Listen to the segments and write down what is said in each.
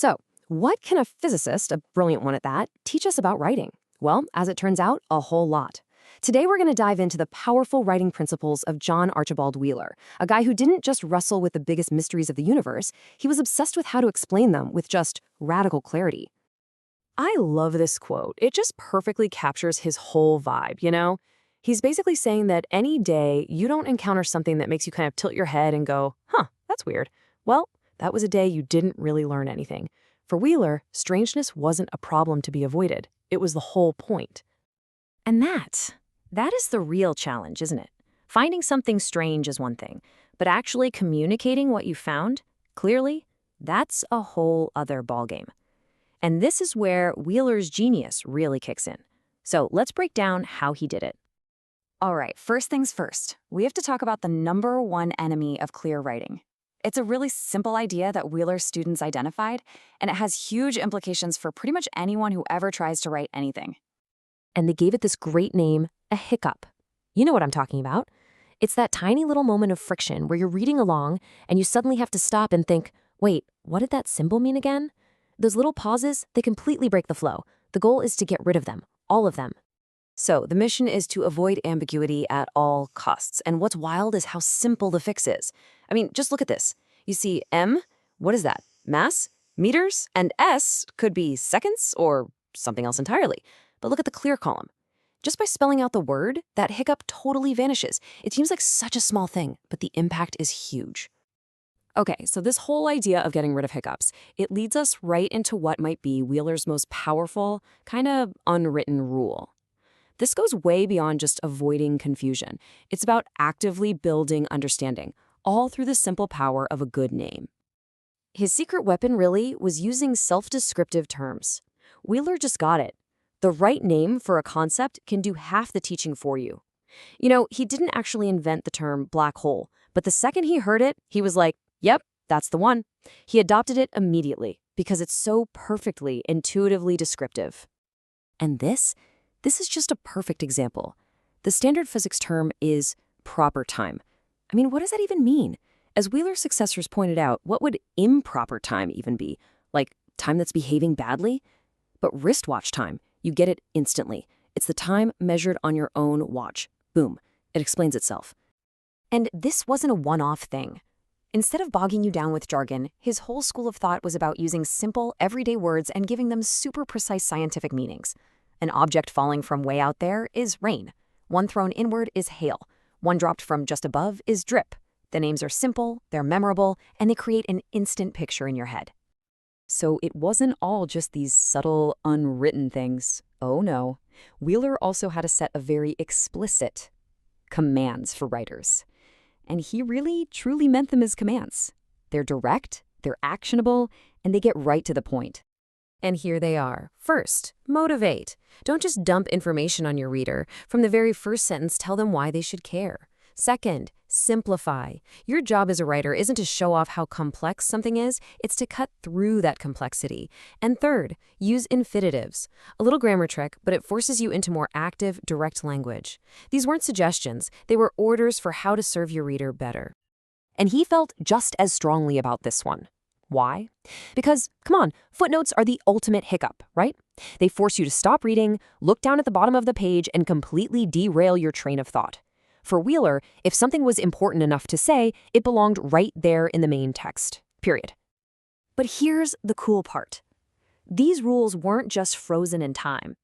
So, what can a physicist, a brilliant one at that, teach us about writing? Well, as it turns out, a whole lot. Today, we're going to dive into the powerful writing principles of John Archibald Wheeler, a guy who didn't just wrestle with the biggest mysteries of the universe, he was obsessed with how to explain them with just radical clarity. I love this quote. It just perfectly captures his whole vibe, you know? He's basically saying that any day you don't encounter something that makes you kind of tilt your head and go, huh, that's weird. Well, that was a day you didn't really learn anything. For Wheeler, strangeness wasn't a problem to be avoided. It was the whole point. And that is the real challenge, isn't it? Finding something strange is one thing, but actually communicating what you found, clearly, that's a whole other ballgame. And this is where Wheeler's genius really kicks in. So let's break down how he did it. All right, first things first, we have to talk about the number one enemy of clear writing. It's a really simple idea that Wheeler's students identified, and it has huge implications for pretty much anyone who ever tries to write anything. And they gave it this great name, a hiccup. You know what I'm talking about. It's that tiny little moment of friction where you're reading along and you suddenly have to stop and think, wait, what did that symbol mean again? Those little pauses, they completely break the flow. The goal is to get rid of them, all of them. So, the mission is to avoid ambiguity at all costs. And what's wild is how simple the fix is. I mean, just look at this. You see M, what is that? Mass? Meters? And S could be seconds or something else entirely. But look at the clear column. Just by spelling out the word, that hiccup totally vanishes. It seems like such a small thing, but the impact is huge. Okay, so this whole idea of getting rid of hiccups, it leads us right into what might be Wheeler's most powerful, kind of unwritten rule. This goes way beyond just avoiding confusion. It's about actively building understanding, all through the simple power of a good name. His secret weapon, really, was using self-descriptive terms. Wheeler just got it. The right name for a concept can do half the teaching for you. You know, he didn't actually invent the term black hole, but the second he heard it, he was like, yep, that's the one. He adopted it immediately because it's so perfectly, intuitively descriptive. And this is just a perfect example. The standard physics term is proper time. I mean, what does that even mean? As Wheeler's successors pointed out, what would improper time even be? Like time that's behaving badly? But wristwatch time, you get it instantly. It's the time measured on your own watch. Boom. It explains itself. And this wasn't a one-off thing. Instead of bogging you down with jargon, his whole school of thought was about using simple, everyday words and giving them super precise scientific meanings. An object falling from way out there is rain. One thrown inward is hail. One dropped from just above is drip. The names are simple, they're memorable, and they create an instant picture in your head. So it wasn't all just these subtle, unwritten things. Oh no. Wheeler also had a set of very explicit commands for writers. And he really, truly meant them as commands. They're direct, they're actionable, and they get right to the point. And here they are. First, motivate. Don't just dump information on your reader. From the very first sentence, tell them why they should care. Second, simplify. Your job as a writer isn't to show off how complex something is, it's to cut through that complexity. And third, use infinitives. A little grammar trick, but it forces you into more active, direct language. These weren't suggestions, they were orders for how to serve your reader better. And he felt just as strongly about this one. Why? Because, come on, footnotes are the ultimate hiccup, right? They force you to stop reading, look down at the bottom of the page, and completely derail your train of thought. For Wheeler, if something was important enough to say, it belonged right there in the main text, period. But here's the cool part. These rules weren't just frozen in time.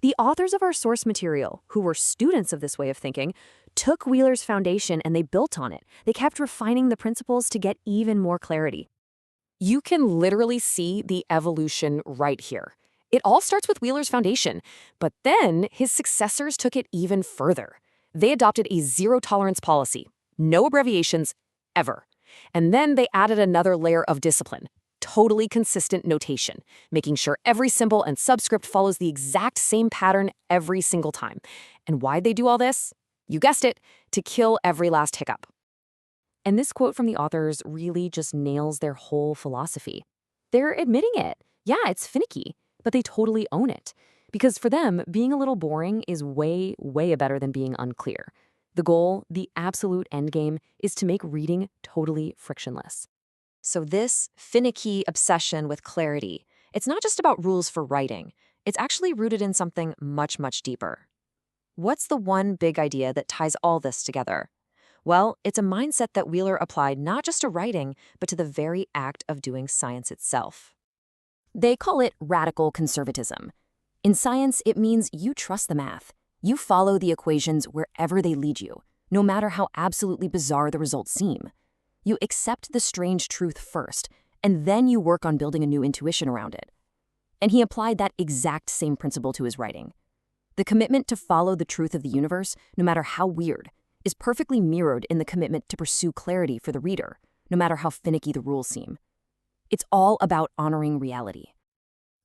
The authors of our source material, who were students of this way of thinking, took Wheeler's foundation and they built on it. They kept refining the principles to get even more clarity. You can literally see the evolution right here. It all starts with Wheeler's foundation, but then his successors took it even further. They adopted a zero-tolerance policy, no abbreviations, ever. And then they added another layer of discipline, totally consistent notation, making sure every symbol and subscript follows the exact same pattern every single time. And why'd they do all this? You guessed it, to kill every last hiccup. And this quote from the authors really just nails their whole philosophy. They're admitting it. Yeah, it's finicky, but they totally own it. Because for them, being a little boring is way, way better than being unclear. The goal, the absolute end game, is to make reading totally frictionless. So this finicky obsession with clarity, it's not just about rules for writing. It's actually rooted in something much, much deeper. What's the one big idea that ties all this together? Well, it's a mindset that Wheeler applied not just to writing, but to the very act of doing science itself. They call it radical conservatism. In science, it means you trust the math. You follow the equations wherever they lead you, no matter how absolutely bizarre the results seem. You accept the strange truth first, and then you work on building a new intuition around it. And he applied that exact same principle to his writing. The commitment to follow the truth of the universe, no matter how weird, is perfectly mirrored in the commitment to pursue clarity for the reader, no matter how finicky the rules seem. It's all about honoring reality.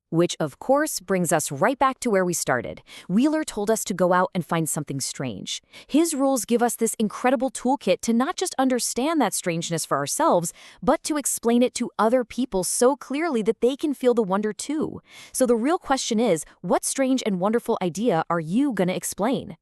Which, of course, brings us right back to where we started. Wheeler told us to go out and find something strange. His rules give us this incredible toolkit to not just understand that strangeness for ourselves, but to explain it to other people so clearly that they can feel the wonder too. So the real question is, what strange and wonderful idea are you going to explain?